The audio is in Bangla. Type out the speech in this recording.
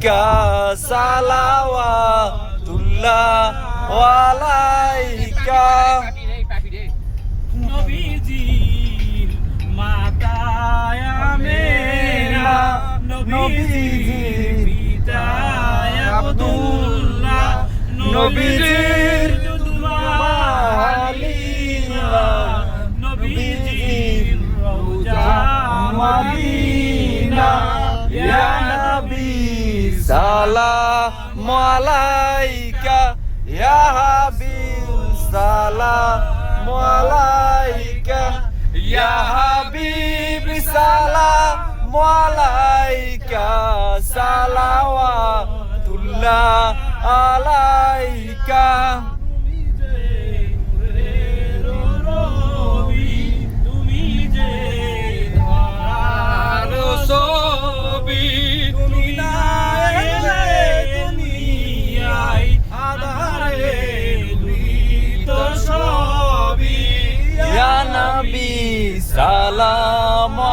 আলাইকা সালাওয়াতুল্লাহ আলাইকা নবীজির মাতা আমেনা নবীজির পিতা আব্দুল্লাহ নবীজির দুমা হালিমা নবীজির রওজা মদিনা ইয়া নবী সালামু আলাইকা ইয়া হাবিব সালামু আলাইকা ইয়া হাবিব সালামু আলাইকা সালাওয়াতুল্লাহ আলাইকা তুমি যে ধরার ছবি তুমি না এলে দুনিয়ায় আধারে দুইত সবই ইয়া নবী সালামু